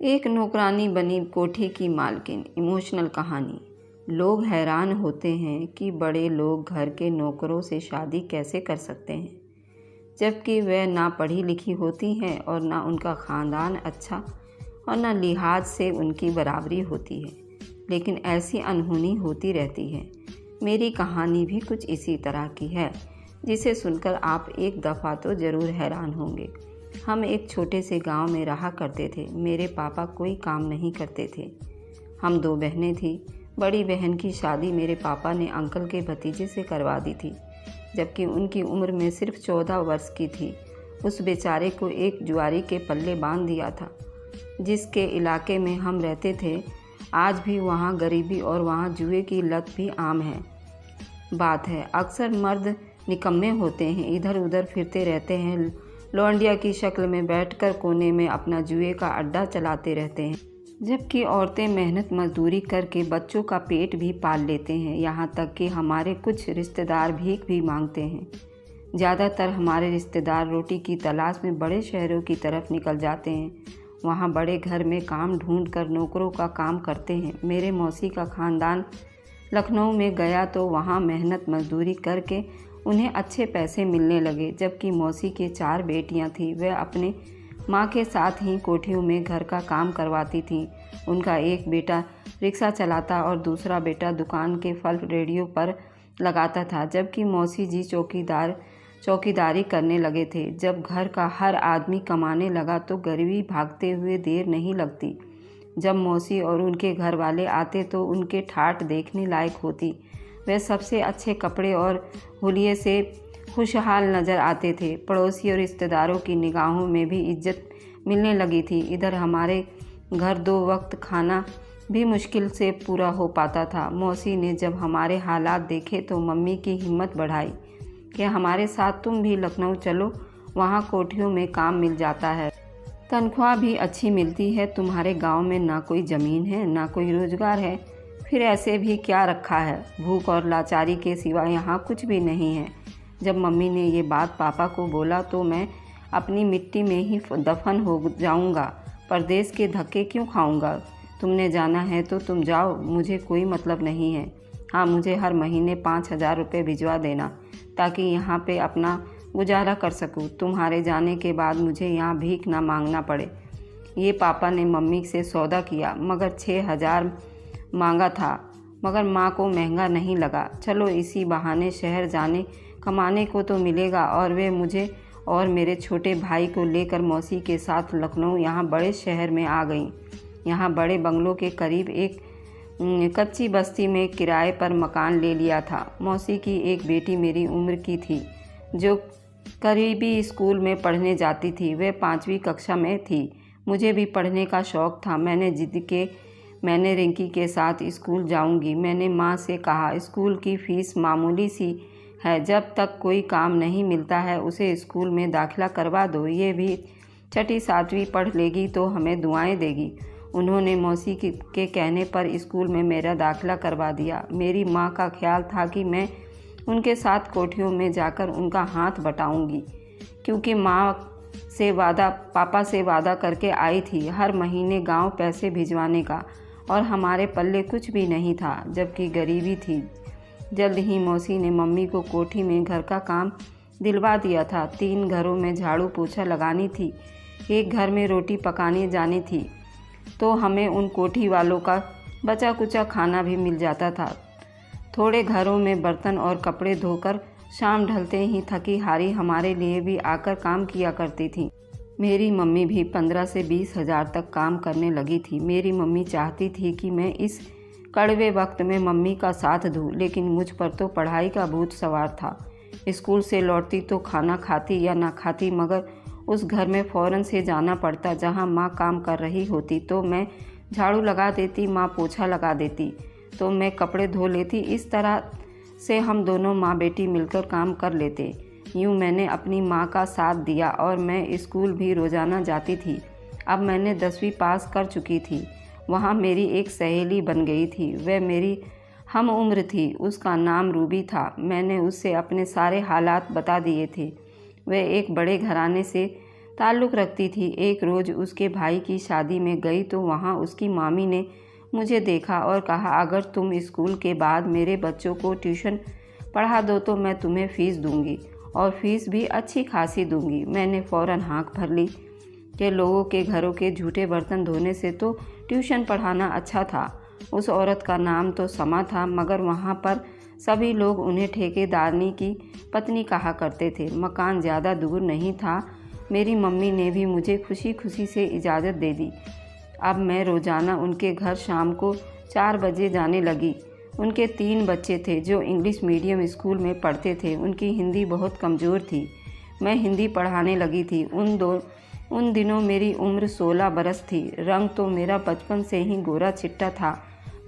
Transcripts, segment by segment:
एक नौकरानी बनी कोठी की मालकिन। इमोशनल कहानी। लोग हैरान होते हैं कि बड़े लोग घर के नौकरों से शादी कैसे कर सकते हैं, जबकि वह ना पढ़ी लिखी होती हैं और ना उनका ख़ानदान अच्छा और ना लिहाज से उनकी बराबरी होती है, लेकिन ऐसी अनहोनी होती रहती है। मेरी कहानी भी कुछ इसी तरह की है, जिसे सुनकर आप एक दफ़ा तो ज़रूर हैरान होंगे। हम एक छोटे से गांव में रहा करते थे। मेरे पापा कोई काम नहीं करते थे। हम 2 बहनें थीं। बड़ी बहन की शादी मेरे पापा ने अंकल के भतीजे से करवा दी थी, जबकि उनकी उम्र में सिर्फ 14 वर्ष की थी। उस बेचारे को एक जुआरी के पल्ले बांध दिया था। जिसके इलाके में हम रहते थे, आज भी वहाँ गरीबी और वहाँ जुए की लत भी आम है। बात है, अक्सर मर्द निकम्मे होते हैं, इधर उधर फिरते रहते हैं, लौंडिया की शक्ल में बैठकर कोने में अपना जुए का अड्डा चलाते रहते हैं, जबकि औरतें मेहनत मजदूरी करके बच्चों का पेट भी पाल लेते हैं। यहाँ तक कि हमारे कुछ रिश्तेदार भीख भी मांगते हैं। ज़्यादातर हमारे रिश्तेदार रोटी की तलाश में बड़े शहरों की तरफ निकल जाते हैं। वहाँ बड़े घर में काम ढूंढ कर नौकरों का काम करते हैं। मेरे मौसी का ख़ानदान लखनऊ में गया तो वहाँ मेहनत मजदूरी करके उन्हें अच्छे पैसे मिलने लगे। जबकि मौसी के 4 बेटियां थीं, वह अपने माँ के साथ ही कोठियों में घर का काम करवाती थीं। उनका एक बेटा रिक्शा चलाता और दूसरा बेटा दुकान के फल रेडियो पर लगाता था, जबकि मौसी जी चौकीदारी करने लगे थे। जब घर का हर आदमी कमाने लगा तो गरीबी भागते हुए देर नहीं लगती। जब मौसी और उनके घर वाले आते तो उनके ठाठ देखने लायक होती। वे सबसे अच्छे कपड़े और हुलिये से खुशहाल नज़र आते थे। पड़ोसी और रिश्तेदारों की निगाहों में भी इज्जत मिलने लगी थी। इधर हमारे घर 2 वक्त खाना भी मुश्किल से पूरा हो पाता था। मौसी ने जब हमारे हालात देखे तो मम्मी की हिम्मत बढ़ाई कि हमारे साथ तुम भी लखनऊ चलो, वहाँ कोठियों में काम मिल जाता है, तनख्वाह भी अच्छी मिलती है। तुम्हारे गांव में ना कोई ज़मीन है ना कोई रोज़गार है, फिर ऐसे भी क्या रखा है, भूख और लाचारी के सिवा यहाँ कुछ भी नहीं है। जब मम्मी ने ये बात पापा को बोला तो मैं अपनी मिट्टी में ही दफन हो जाऊँगा, परदेश के धक्के क्यों खाऊँगा। तुमने जाना है तो तुम जाओ, मुझे कोई मतलब नहीं है। हाँ, मुझे हर महीने 5,000 रुपये भिजवा देना, ताकि यहाँ पे अपना गुजारा कर सकूँ। तुम्हारे जाने के बाद मुझे यहाँ भीख ना मांगना पड़े। ये पापा ने मम्मी से सौदा किया, मगर 6,000 मांगा था, मगर माँ को महंगा नहीं लगा। चलो इसी बहाने शहर जाने कमाने को तो मिलेगा। और वे मुझे और मेरे छोटे भाई को लेकर मौसी के साथ लखनऊ यहाँ बड़े शहर में आ गईं। यहाँ बड़े बंगलों के करीब एक कच्ची बस्ती में किराए पर मकान ले लिया था। मौसी की एक बेटी मेरी उम्र की थी, जो करीबी स्कूल में पढ़ने जाती थी। वह 5वीं कक्षा में थी। मुझे भी पढ़ने का शौक़ था। मैंने जिद के मैंने रिंकी के साथ स्कूल जाऊंगी। मैंने माँ से कहा, स्कूल की फ़ीस मामूली सी है, जब तक कोई काम नहीं मिलता है उसे स्कूल में दाखिला करवा दो, ये भी 6ठी 7वीं पढ़ लेगी तो हमें दुआएं देगी। उन्होंने मौसी के कहने पर स्कूल में मेरा दाखिला करवा दिया। मेरी माँ का ख्याल था कि मैं उनके साथ कोठियों में जाकर उनका हाथ बटाऊंगी, क्योंकि पापा से वादा करके आई थी हर महीने गांव पैसे भिजवाने का, और हमारे पल्ले कुछ भी नहीं था, जबकि गरीबी थी। जल्द ही मौसी ने मम्मी को कोठी में घर का काम दिलवा दिया था। 3 घरों में झाड़ू पोछा लगानी थी, एक घर में रोटी पकाने जानी थी, तो हमें उन कोठी वालों का बचा कुचा खाना भी मिल जाता था। थोड़े घरों में बर्तन और कपड़े धोकर शाम ढलते ही थकी हारी हमारे लिए भी आकर काम किया करती थी। मेरी मम्मी भी 15 से 20,000 तक काम करने लगी थी। मेरी मम्मी चाहती थी कि मैं इस कड़वे वक्त में मम्मी का साथ दूं, लेकिन मुझ पर तो पढ़ाई का भूत सवार था। स्कूल से लौटती तो खाना खाती या ना खाती, मगर उस घर में फ़ौरन से जाना पड़ता जहां माँ काम कर रही होती तो मैं झाड़ू लगा देती, माँ पोछा लगा देती तो मैं कपड़े धो लेती। इस तरह से हम दोनों माँ बेटी मिलकर काम कर लेते। यूँ मैंने अपनी माँ का साथ दिया और मैं स्कूल भी रोज़ाना जाती थी। अब मैंने 10वीं पास कर चुकी थी। वहाँ मेरी एक सहेली बन गई थी। वह मेरी हम उम्र थी। उसका नाम रूबी था। मैंने उससे अपने सारे हालात बता दिए थे। वह एक बड़े घराने से ताल्लुक़ रखती थी। एक रोज़ उसके भाई की शादी में गई तो वहाँ उसकी मामी ने मुझे देखा और कहा, अगर तुम स्कूल के बाद मेरे बच्चों को ट्यूशन पढ़ा दो तो मैं तुम्हें फ़ीस दूंगी और फ़ीस भी अच्छी खासी दूंगी। मैंने फ़ौरन हाँक भर ली कि लोगों के घरों के झूठे बर्तन धोने से तो ट्यूशन पढ़ाना अच्छा था। उस औरत का नाम तो समा था, मगर वहाँ पर सभी लोग उन्हें ठेकेदारनी की पत्नी कहा करते थे। मकान ज़्यादा दूर नहीं था। मेरी मम्मी ने भी मुझे खुशी खुशी से इजाज़त दे दी। अब मैं रोज़ाना उनके घर शाम को 4 बजे जाने लगी। उनके 3 बच्चे थे जो इंग्लिश मीडियम स्कूल में पढ़ते थे। उनकी हिंदी बहुत कमज़ोर थी। मैं हिंदी पढ़ाने लगी थी। उन दिनों मेरी उम्र 16 बरस थी। रंग तो मेरा बचपन से ही गोरा चिट्टा था।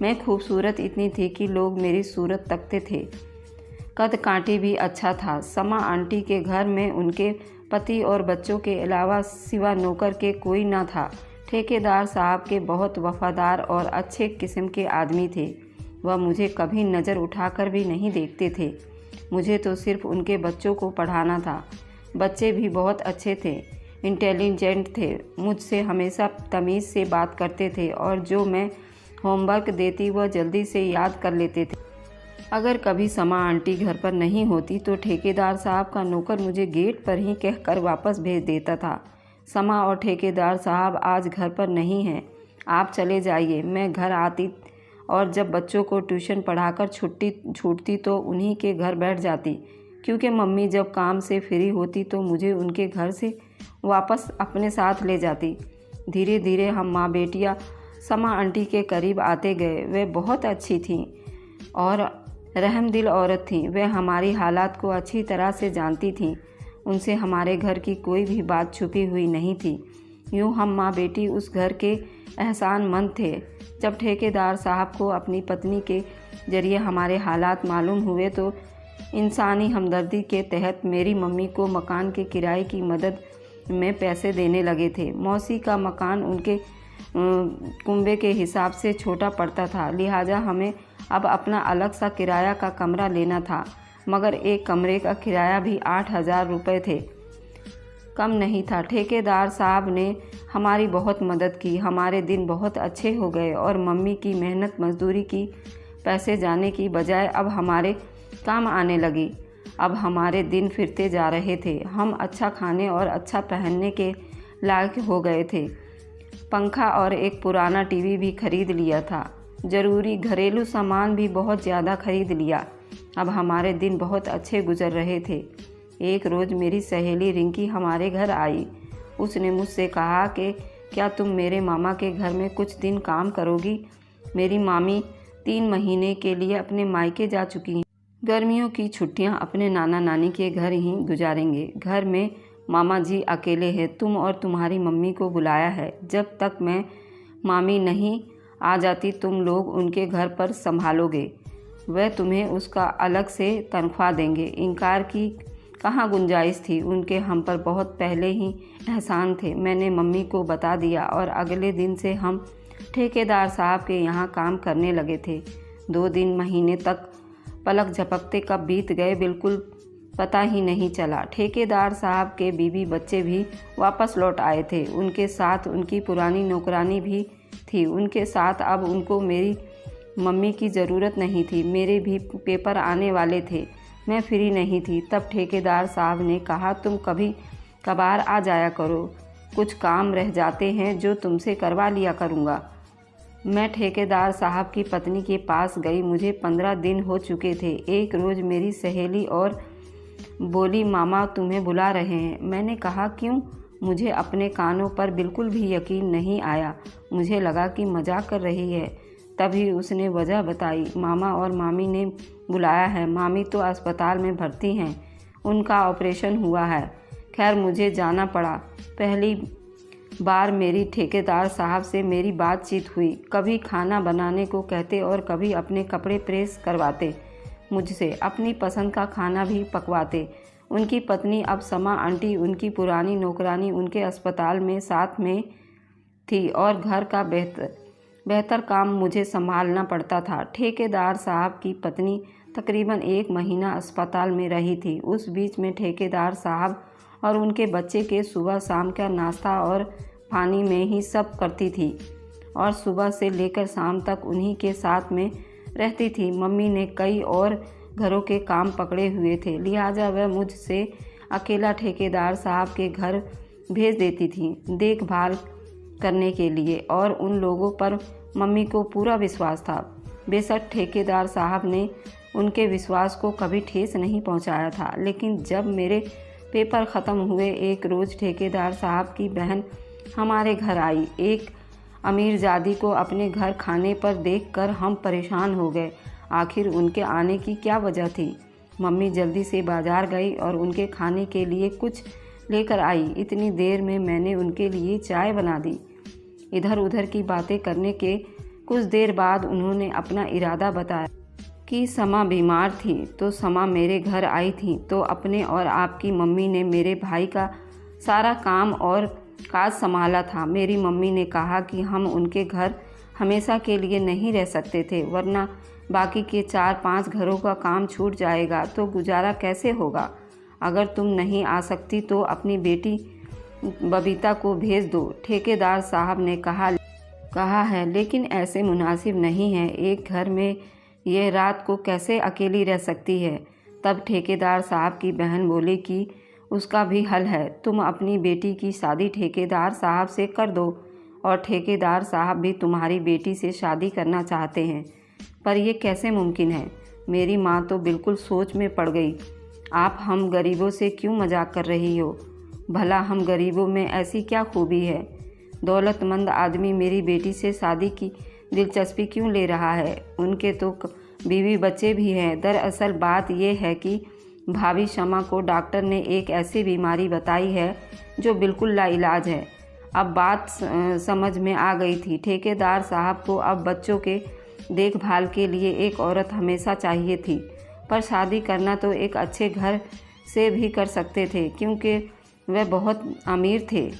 मैं खूबसूरत इतनी थी कि लोग मेरी सूरत तकते थे। कद काठी भी अच्छा था। समा आंटी के घर में उनके पति और बच्चों के अलावा सिवा नौकर के कोई न था। ठेकेदार साहब के बहुत वफादार और अच्छे किस्म के आदमी थे। वह मुझे कभी नज़र उठाकर भी नहीं देखते थे। मुझे तो सिर्फ उनके बच्चों को पढ़ाना था। बच्चे भी बहुत अच्छे थे, इंटेलिजेंट थे, मुझसे हमेशा तमीज़ से बात करते थे और जो मैं होमवर्क देती वह जल्दी से याद कर लेते थे। अगर कभी समा आंटी घर पर नहीं होती तो ठेकेदार साहब का नौकर मुझे गेट पर ही कहकर वापस भेज देता था, समा और ठेकेदार साहब आज घर पर नहीं हैं, आप चले जाइए। मैं घर आती और जब बच्चों को ट्यूशन पढ़ाकर छूटती तो उन्हीं के घर बैठ जाती, क्योंकि मम्मी जब काम से फ्री होती तो मुझे उनके घर से वापस अपने साथ ले जाती। धीरे धीरे हम माँ बेटियाँ समा आंटी के करीब आते गए। वे बहुत अच्छी थीं और रहमदिल औरत थीं। वे हमारी हालात को अच्छी तरह से जानती थीं। उनसे हमारे घर की कोई भी बात छुपी हुई नहीं थी। यूँ हम माँ बेटी उस घर के एहसानमंद थे। जब ठेकेदार साहब को अपनी पत्नी के जरिए हमारे हालात मालूम हुए तो इंसानी हमदर्दी के तहत मेरी मम्मी को मकान के किराए की मदद में पैसे देने लगे थे। मौसी का मकान उनके कुंबे के हिसाब से छोटा पड़ता था, लिहाजा हमें अब अपना अलग सा किराया का कमरा लेना था, मगर एक कमरे का किराया भी 8,000 रुपये थे, कम नहीं था। ठेकेदार साहब ने हमारी बहुत मदद की। हमारे दिन बहुत अच्छे हो गए और मम्मी की मेहनत मजदूरी की पैसे जाने की बजाय अब हमारे काम आने लगी। अब हमारे दिन फिरते जा रहे थे। हम अच्छा खाने और अच्छा पहनने के लायक हो गए थे। पंखा और एक पुराना टीवी भी खरीद लिया था। ज़रूरी घरेलू सामान भी बहुत ज़्यादा खरीद लिया। अब हमारे दिन बहुत अच्छे गुजर रहे थे। एक रोज़ मेरी सहेली रिंकी हमारे घर आई। उसने मुझसे कहा कि क्या तुम मेरे मामा के घर में कुछ दिन काम करोगी? मेरी मामी 3 महीने के लिए अपने मायके जा चुकी हैं। गर्मियों की छुट्टियां अपने नाना नानी के घर ही गुजारेंगे। घर में मामा जी अकेले हैं। तुम और तुम्हारी मम्मी को बुलाया है। जब तक मैं मामी नहीं आ जाती तुम लोग उनके घर पर संभालोगे। वह तुम्हें उसका अलग से तनख्वाह देंगे। इनकार की कहाँ गुंजाइश थी। उनके हम पर बहुत पहले ही एहसान थे। मैंने मम्मी को बता दिया और अगले दिन से हम ठेकेदार साहब के यहाँ काम करने लगे थे। 2 दिन महीने तक पलक झपकते कब बीत गए बिल्कुल पता ही नहीं चला। ठेकेदार साहब के बीवी बच्चे भी वापस लौट आए थे। उनके साथ उनकी पुरानी नौकरानी भी थी। उनके साथ अब उनको मेरी मम्मी की ज़रूरत नहीं थी। मेरे भी पेपर आने वाले थे। मैं फ्री नहीं थी। तब ठेकेदार साहब ने कहा, तुम कभी कभार आ जाया करो, कुछ काम रह जाते हैं जो तुमसे करवा लिया करूँगा। मैं ठेकेदार साहब की पत्नी के पास गई। मुझे 15 दिन हो चुके थे। एक रोज़ मेरी सहेली और बोली, मामा तुम्हें बुला रहे हैं। मैंने कहा, क्यों? मुझे अपने कानों पर बिल्कुल भी यकीन नहीं आया। मुझे लगा कि मजाक कर रही है। तभी उसने वजह बताई, मामा और मामी ने बुलाया है। मामी तो अस्पताल में भर्ती हैं, उनका ऑपरेशन हुआ है। खैर मुझे जाना पड़ा। पहली बार मेरी ठेकेदार साहब से मेरी बातचीत हुई। कभी खाना बनाने को कहते और कभी अपने कपड़े प्रेस करवाते मुझसे, अपनी पसंद का खाना भी पकवाते। उनकी पत्नी अब समा आंटी, उनकी पुरानी नौकरानी उनके अस्पताल में साथ में थी और घर का बेहतर काम मुझे संभालना पड़ता था। ठेकेदार साहब की पत्नी तकरीबन 1 महीना अस्पताल में रही थी। उस बीच में ठेकेदार साहब और उनके बच्चे के सुबह शाम का नाश्ता और पानी में ही सब करती थी और सुबह से लेकर शाम तक उन्हीं के साथ में रहती थी। मम्मी ने कई और घरों के काम पकड़े हुए थे, लिहाजा वह मुझसे अकेला ठेकेदार साहब के घर भेज देती थी देखभाल करने के लिए, और उन लोगों पर मम्मी को पूरा विश्वास था। बेशक ठेकेदार साहब ने उनके विश्वास को कभी ठेस नहीं पहुंचाया था, लेकिन जब मेरे पेपर ख़त्म हुए एक रोज़ ठेकेदार साहब की बहन हमारे घर आई। एक अमीरजादी को अपने घर खाने पर देखकर हम परेशान हो गए। आखिर उनके आने की क्या वजह थी? मम्मी जल्दी से बाज़ार गई और उनके खाने के लिए कुछ लेकर आई। इतनी देर में मैंने उनके लिए चाय बना दी। इधर उधर की बातें करने के कुछ देर बाद उन्होंने अपना इरादा बताया कि समा बीमार थी तो समा मेरे घर आई थी, तो अपने और आपकी मम्मी ने मेरे भाई का सारा काम और काज संभाला था। मेरी मम्मी ने कहा कि हम उनके घर हमेशा के लिए नहीं रह सकते थे, वरना बाकी के 4-5 घरों का काम छूट जाएगा तो गुजारा कैसे होगा। अगर तुम नहीं आ सकती तो अपनी बेटी बबीता को भेज दो, ठेकेदार साहब ने कहा है, लेकिन ऐसे मुनासिब नहीं है। एक घर में यह रात को कैसे अकेली रह सकती है। तब ठेकेदार साहब की बहन बोली कि उसका भी हल है, तुम अपनी बेटी की शादी ठेकेदार साहब से कर दो, और ठेकेदार साहब भी तुम्हारी बेटी से शादी करना चाहते हैं। पर यह कैसे मुमकिन है? मेरी माँ तो बिल्कुल सोच में पड़ गई। आप हम गरीबों से क्यों मजाक कर रही हो? भला हम गरीबों में ऐसी क्या खूबी है? दौलतमंद आदमी मेरी बेटी से शादी की दिलचस्पी क्यों ले रहा है? उनके तो बीवी बच्चे भी हैं। दरअसल बात यह है कि भाभी शमा को डॉक्टर ने एक ऐसी बीमारी बताई है जो बिल्कुल लाइलाज है। अब बात समझ में आ गई थी। ठेकेदार साहब को अब बच्चों के देखभाल के लिए एक औरत हमेशा चाहिए थी, पर शादी करना तो एक अच्छे घर से भी कर सकते थे, क्योंकि वह बहुत अमीर थे।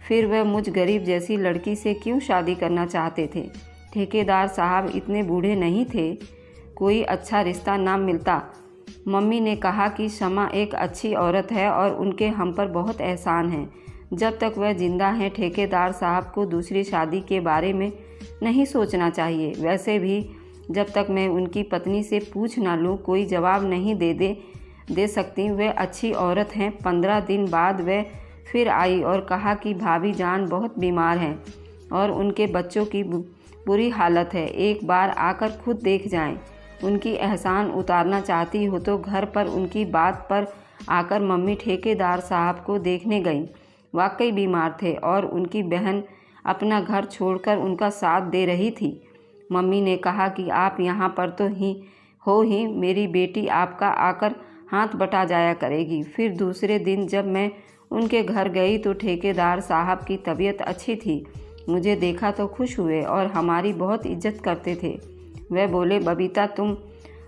फिर वह मुझ गरीब जैसी लड़की से क्यों शादी करना चाहते थे? ठेकेदार साहब इतने बूढ़े नहीं थे, कोई अच्छा रिश्ता ना मिलता। मम्मी ने कहा कि शमा एक अच्छी औरत है और उनके हम पर बहुत एहसान है। जब तक वह जिंदा हैं ठेकेदार साहब को दूसरी शादी के बारे में नहीं सोचना चाहिए। वैसे भी जब तक मैं उनकी पत्नी से पूछ ना लूँ कोई जवाब नहीं दे सकती। वह अच्छी औरत हैं। 15 दिन बाद वह फिर आई और कहा कि भाभी जान बहुत बीमार हैं और उनके बच्चों की बुरी हालत है, एक बार आकर खुद देख जाएं। उनकी एहसान उतारना चाहती हो तो घर पर उनकी बात पर आकर मम्मी ठेकेदार साहब को देखने गई। वाकई बीमार थे और उनकी बहन अपना घर छोड़कर उनका साथ दे रही थी। मम्मी ने कहा कि आप यहाँ पर तो ही मेरी बेटी आपका आकर हाथ बटा जाया करेगी। फिर दूसरे दिन जब मैं उनके घर गई तो ठेकेदार साहब की तबीयत अच्छी थी। मुझे देखा तो खुश हुए और हमारी बहुत इज्जत करते थे। वह बोले, बबीता तुम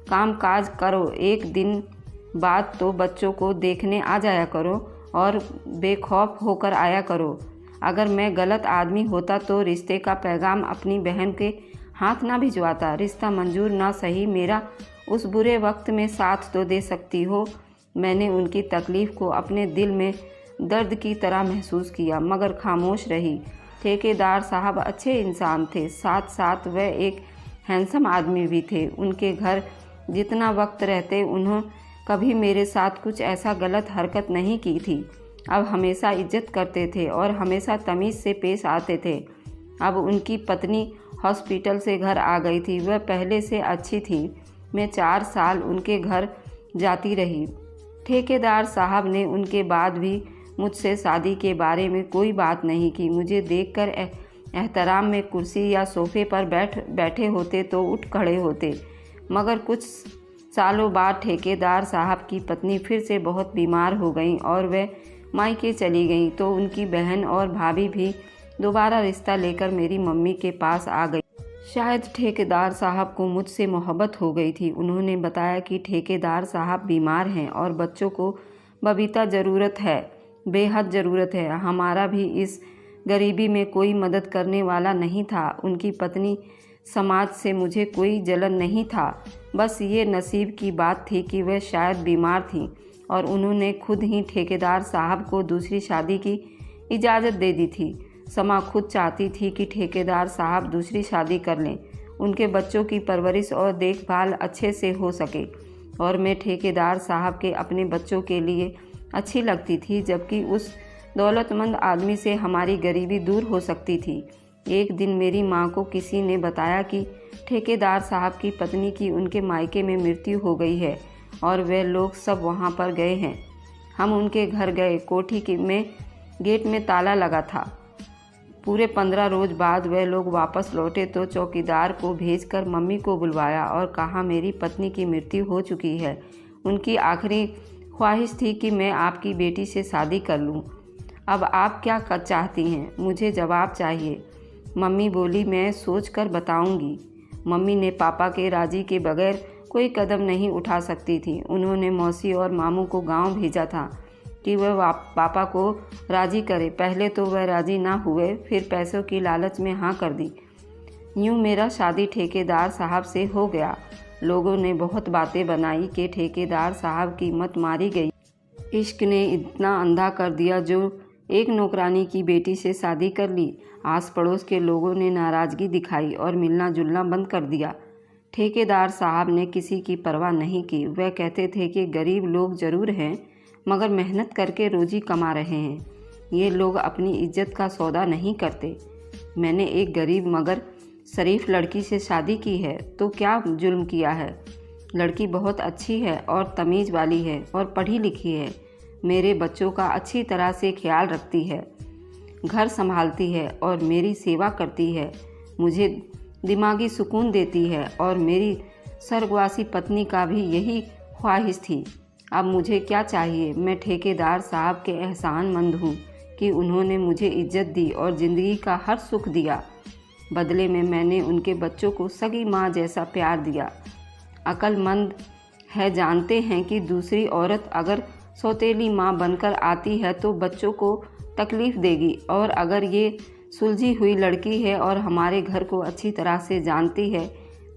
काम काज करो, एक दिन बाद तो बच्चों को देखने आ जाया करो और बेखौफ होकर आया करो। अगर मैं गलत आदमी होता तो रिश्ते का पैगाम अपनी बहन के हाथ ना भिजवाता। रिश्ता मंजूर ना सही, मेरा उस बुरे वक्त में साथ तो दे सकती हो। मैंने उनकी तकलीफ़ को अपने दिल में दर्द की तरह महसूस किया, मगर खामोश रही। ठेकेदार साहब अच्छे इंसान थे, साथ साथ वह एक हैंडसम आदमी भी थे। उनके घर जितना वक्त रहते उन्होंने कभी मेरे साथ कुछ ऐसा गलत हरकत नहीं की थी। अब हमेशा इज्जत करते थे और हमेशा तमीज़ से पेश आते थे। अब उनकी पत्नी हॉस्पिटल से घर आ गई थी। वह पहले से अच्छी थी। मैं 4 साल उनके घर जाती रही। ठेकेदार साहब ने उनके बाद भी मुझसे शादी के बारे में कोई बात नहीं की। मुझे देखकर एहतराम में कुर्सी या सोफे पर बैठे होते तो उठ खड़े होते। मगर कुछ सालों बाद ठेकेदार साहब की पत्नी फिर से बहुत बीमार हो गई और वह मायके चली गई, तो उनकी बहन और भाभी भी दोबारा रिश्ता लेकर मेरी मम्मी के पास आ गई। शायद ठेकेदार साहब को मुझसे मोहब्बत हो गई थी। उन्होंने बताया कि ठेकेदार साहब बीमार हैं और बच्चों को बबीता ज़रूरत है, बेहद ज़रूरत है। हमारा भी इस गरीबी में कोई मदद करने वाला नहीं था। उनकी पत्नी समाज से मुझे कोई जलन नहीं था, बस ये नसीब की बात थी कि वह शायद बीमार थी। और उन्होंने खुद ही ठेकेदार साहब को दूसरी शादी की इजाज़त दे दी थी। समा खुद चाहती थी कि ठेकेदार साहब दूसरी शादी कर लें, उनके बच्चों की परवरिश और देखभाल अच्छे से हो सके, और मैं ठेकेदार साहब के अपने बच्चों के लिए अच्छी लगती थी, जबकि उस दौलतमंद आदमी से हमारी गरीबी दूर हो सकती थी। एक दिन मेरी माँ को किसी ने बताया कि ठेकेदार साहब की पत्नी की उनके मायके में मृत्यु हो गई है और वे लोग सब वहाँ पर गए हैं। हम उनके घर गए। कोठी में गेट में ताला लगा था। पूरे 15 रोज बाद वे लोग वापस लौटे तो चौकीदार को भेजकर मम्मी को बुलवाया और कहा, मेरी पत्नी की मृत्यु हो चुकी है। उनकी आखिरी ख्वाहिश थी कि मैं आपकी बेटी से शादी कर लूं। अब आप क्या चाहती हैं? मुझे जवाब चाहिए। मम्मी बोली, मैं सोच कर बताऊँगी। मम्मी ने पापा के राजी के बगैर कोई कदम नहीं उठा सकती थी। उन्होंने मौसी और मामू को गांव भेजा था कि वह पापा को राजी करे। पहले तो वह राजी ना हुए, फिर पैसों की लालच में हाँ कर दी। यूँ मेरा शादी ठेकेदार साहब से हो गया। लोगों ने बहुत बातें बनाई कि ठेकेदार साहब की मत मारी गई। इश्क ने इतना अंधा कर दिया जो एक नौकरानी की बेटी से शादी कर ली। आस पड़ोस के लोगों ने नाराज़गी दिखाई और मिलना जुलना बंद कर दिया। ठेकेदार साहब ने किसी की परवाह नहीं की। वह कहते थे कि गरीब लोग ज़रूर हैं, मगर मेहनत करके रोजी कमा रहे हैं। ये लोग अपनी इज्जत का सौदा नहीं करते। मैंने एक गरीब मगर शरीफ लड़की से शादी की है तो क्या जुल्म किया है? लड़की बहुत अच्छी है और तमीज़ वाली है और पढ़ी लिखी है। मेरे बच्चों का अच्छी तरह से ख्याल रखती है, घर संभालती है और मेरी सेवा करती है। मुझे दिमागी सुकून देती है और मेरी स्वर्गवासी पत्नी का भी यही ख्वाहिश थी। अब मुझे क्या चाहिए? मैं ठेकेदार साहब के एहसानमंद हूँ कि उन्होंने मुझे इज्जत दी और ज़िंदगी का हर सुख दिया। बदले में मैंने उनके बच्चों को सगी माँ जैसा प्यार दिया। अक्लमंद है जानते हैं कि दूसरी औरत अगर सौतेली माँ बनकर आती है तो बच्चों को तकलीफ़ देगी, और अगर ये सुलझी हुई लड़की है और हमारे घर को अच्छी तरह से जानती है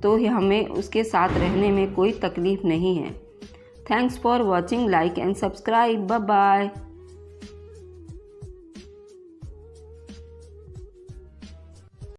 तो हमें उसके साथ रहने में कोई तकलीफ़ नहीं है। Thanks for watching, like and subscribe. Bye bye.